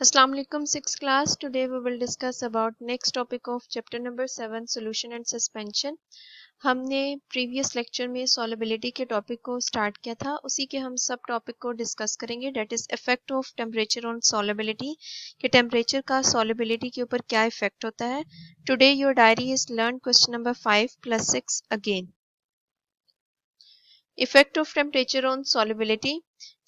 Assalamu alaikum, 6th class. Today we will discuss about next topic of chapter number 7 solution and suspension. हमने previous lecture में solubility के topic को start किया था, उसी के हम सब टॉपिक को डिस्कस करेंगे, that is effect of temperature on solubility, कि टेम्परेचर का सॉलिबिलिटी के ऊपर क्या इफेक्ट होता है. Today your diary is learn question number 5 + 6 again. Effect of temperature on solubility.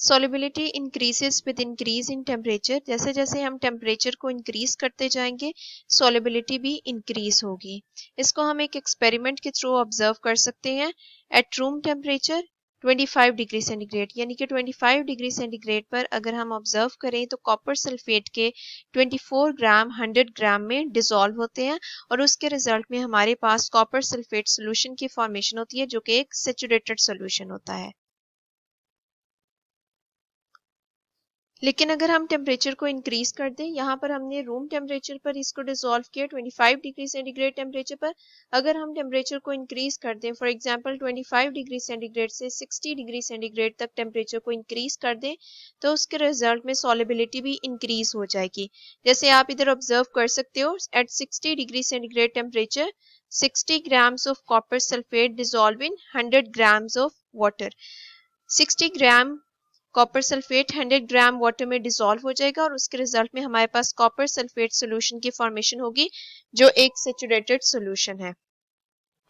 Solubility increases with increase in temperature. जैसे जैसे हम टेम्परेचर को इंक्रीज करते जाएंगे solubility भी इंक्रीज होगी. इसको हम एक एक्सपेरिमेंट के थ्रू ऑब्जर्व कर सकते हैं. Eight room temperature 25 degree centigrade, यानी कि 25 डिग्री सेंटीग्रेड पर अगर हम ऑब्जर्व करें तो कॉपर सल्फेट के 24 ग्राम 100 ग्राम में डिसॉल्व होते हैं और उसके रिजल्ट में हमारे पास कॉपर सल्फेट सोल्यूशन की फॉर्मेशन होती है जो कि एक सैचुरेटेड सोल्यूशन होता है. लेकिन अगर हम टेम्परेचर को इंक्रीज कर दें, यहाँ पर हमने रूम टेम्परेचर पर इसको डिसॉल्व किया 25 डिग्री सेंटीग्रेड टेम्परेचर पर. अगर हम टेम्परेचर को इंक्रीज कर दें, फॉर एग्जांपल 25 डिग्री सेंटीग्रेड से 60 डिग्री सेंटीग्रेड तक टेम्परेचर को इंक्रीज कर दें, तो उसके रिजल्ट में सॉलिबिलिटी भी इंक्रीज हो जाएगी. जैसे आप इधर ऑब्जर्व कर सकते हो, at 60 degree centigrade temperature 60 grams of copper sulphate dissolve in 100 grams of water. 60 gram copper sulphate 100 gram water में डिसॉल्व हो जाएगा और उसके रिजल्ट में हमारे पास कॉपर सल्फेट सोल्यूशन की फॉर्मेशन होगी जो एक सैचुरेटेड सोल्यूशन है.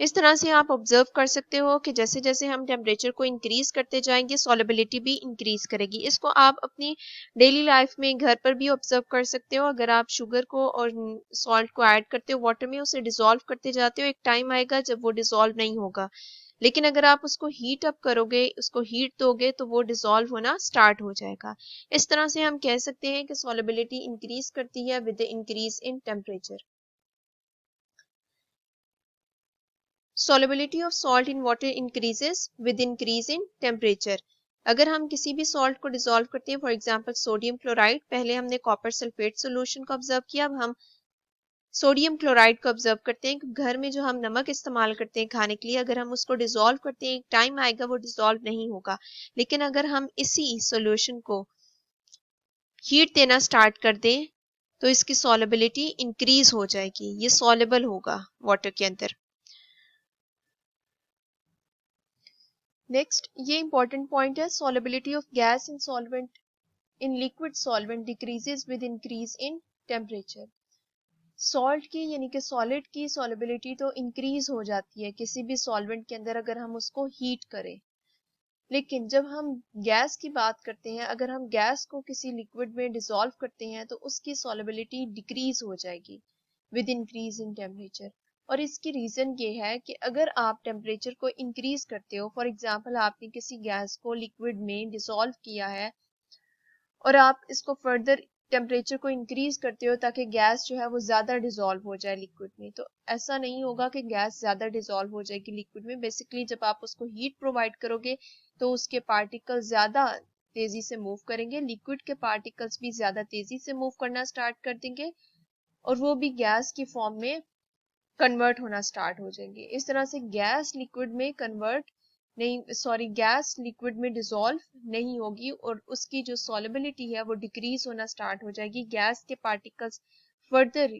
इस तरह से आप ऑब्जर्व कर सकते हो कि जैसे जैसे हम टेम्परेचर को इंक्रीज करते जाएंगे सॉलिबिलिटी भी इंक्रीज करेगी. इसको आप अपनी डेली लाइफ में घर पर भी ऑब्जर्व कर सकते हो. अगर आप शुगर को और सॉल्ट को ऐड करते हो वाटर में, उसे डिसॉल्व करते जाते हो, एक टाइम आएगा जब वो डिसॉल्व नहीं होगा. लेकिन अगर आप उसको हीट अप करोगे, उसको हीट दोगे, तो वो डिसॉल्व होना स्टार्ट हो जाएगा. इस तरह से हम कह सकते हैं कि सॉलिबिलिटी इंक्रीज करती है with the increase in temperature. Solubility of salt in water increases with increase in temperature. अगर हम किसी भी सॉल्ट को डिसॉल्व करते हैं, फॉर एग्जांपल सोडियम क्लोराइड, पहले हमने कॉपर सल्फेट सोल्यूशन को ऑब्जर्व किया, अब हम सोडियम क्लोराइड को ऑब्जर्व करते हैं. घर में जो हम नमक इस्तेमाल करते हैं खाने के लिए, अगर हम उसको डिसॉल्व करते हैं, एक टाइम आएगा वो डिसॉल्व नहीं होगा. लेकिन अगर हम इसी सोल्यूशन को हीट देना स्टार्ट कर दें तो इसकी सॉलिबिलिटी इंक्रीज हो जाएगी, ये सॉलेबल होगा वाटर के अंदर. नेक्स्ट, ये इंपॉर्टेंट पॉइंट है, solubility of gas in solvent in liquid solvent decreases with increase in temperature. Salt की यानी कि सॉलिड की सॉलिबिलिटी तो इंक्रीज हो जाती है किसी भी सॉल्वेंट के अंदर अगर हम उसको हीट करें. लेकिन जब हम गैस की बात करते हैं, अगर हम गैस को किसी लिक्विड में डिसॉल्व करते हैं तो उसकी सॉलिबिलिटी डिक्रीज हो जाएगी विद इंक्रीज इन टेम्परेचर. और इसकी रीजन ये है कि अगर आप टेम्परेचर को इंक्रीज करते हो, फॉर एग्जांपल आपने किसी गैस को लिक्विड में डिसॉल्व किया है और आप इसको फर्दर टेम्परेचर को इंक्रीज करते हो ताकि गैस जो है वो ज्यादा डिसॉल्व हो जाए लिक्विड में, तो ऐसा नहीं होगा कि गैस ज्यादा डिसॉल्व हो जाएगी लिक्विड में. बेसिकली जब आप उसको हीट प्रोवाइड करोगे तो उसके पार्टिकल्स ज्यादा तेजी से मूव करेंगे, लिक्विड के पार्टिकल्स भी ज्यादा तेजी से मूव करना स्टार्ट कर देंगे और वो भी गैस की फॉर्म में कन्वर्ट होना स्टार्ट हो जाएंगे. इस तरह से गैस लिक्विड में कन्वर्ट नहीं, सॉरी, गैस लिक्विड में डिसॉल्व नहीं होगी और उसकी जो सॉलिबिलिटी है वो डिक्रीज होना स्टार्ट हो जाएगी. गैस के पार्टिकल्स फर्दर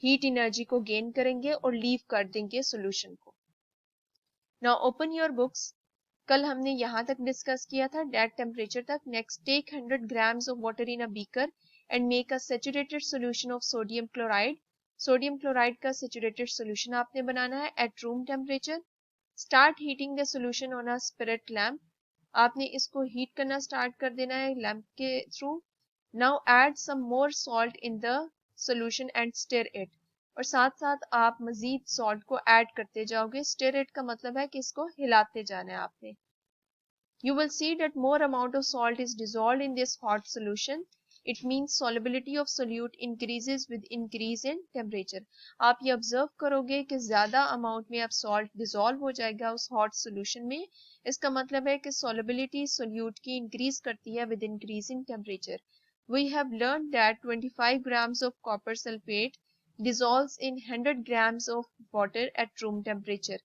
हीट एनर्जी को गेन करेंगे और लीव कर देंगे सॉल्यूशन को. Now open your books. कल हमने यहाँ तक डिस्कस किया था डेट टेम्परेचर तक. Next, take 100 grams of water in a beaker and make a saturated solution of sodium chloride. Sodium chloride का सैचुरेटेड सॉल्यूशन आपने बनाना है at room temperature. Start heating the solution on a spirit lamp. आपने इसको heat करना start कर देना है लैम्प के through. Now add some more salt in the solution and stir it. और साथ साथ आप मजीद सॉल्ट को ऐड करते जाओगे. स्टिर इट का मतलब है कि इसको हिलाते जाना है आपने. You will see that more amount of salt is dissolved in this hot solution. It means solubility of solute increases with increase in temperature. आप ये ऑब्जर्व करोगे कि ज्यादा अमाउंट में अब सॉल्ट डिसॉल्व हो जाएगा उस हॉट सोल्यूशन में. इसका मतलब है कि solubility solute की इंक्रीज करती है with increase in temperature. We have learned that 25 grams of copper sulfate dissolves in 100 grams of water at room temperature.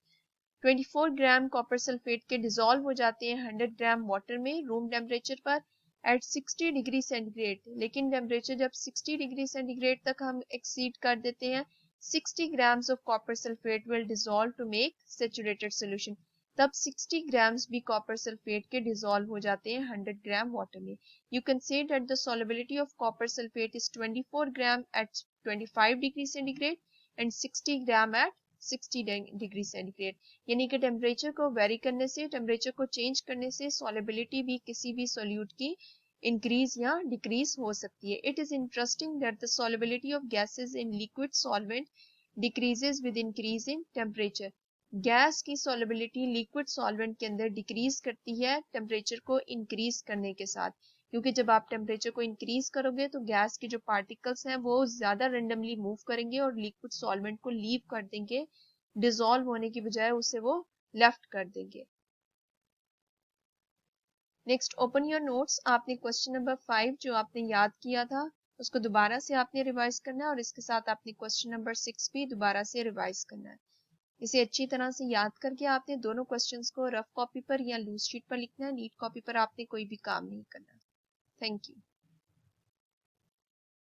24 gram copper sulphate के डिसॉल्व हो जाते हैं 100 ग्राम वाटर में रूम टेम्परेचर पर. Eight 60 degree centigrade, लेकिन temperature जब 60 degree centigrade तक हम एक्सीड कर देते हैं, 60 grams of copper sulfate will dissolve to make saturated solution. तब 60 grams भी copper sulfate के dissolve हो जाते हैं 100 gram water में. You can say that the solubility of copper sulfate is 24 gram at 25 degree centigrade and 60 gram at 60 degree centigrade. यानी कि temperature को वेरी करने से, टेम्परेचर को चेंज करने से सॉलिबिलिटी भी किसी भी सॉल्यूट की इंक्रीज या डिक्रीज हो सकती है. It is interesting that the solubility of gases in liquid solvent decreases with increase in temperature. Gas की सॉलिबिलिटी लिक्विड सॉल्वेंट के अंदर डिक्रीज करती है टेम्परेचर को इंक्रीज करने के साथ, क्योंकि जब आप टेम्परेचर को इंक्रीज करोगे तो गैस के जो पार्टिकल्स हैं वो ज्यादा रेंडमली मूव करेंगे और लिक्विड सॉल्वेंट को लीव कर देंगे, डिसॉल्व होने की बजाय उसे वो लेफ्ट कर देंगे. Next, open your notes. आपने क्वेश्चन नंबर 5 जो आपने याद किया था उसको दोबारा से आपने रिवाइज करना है और इसके साथ आपने क्वेश्चन नंबर 6 भी दोबारा से रिवाइज करना है. इसे अच्छी तरह से याद करके आपने दोनों क्वेश्चंस को रफ कॉपी पर या लूज शीट पर लिखना है. नीट कॉपी पर आपने कोई भी काम नहीं करना. Thank you.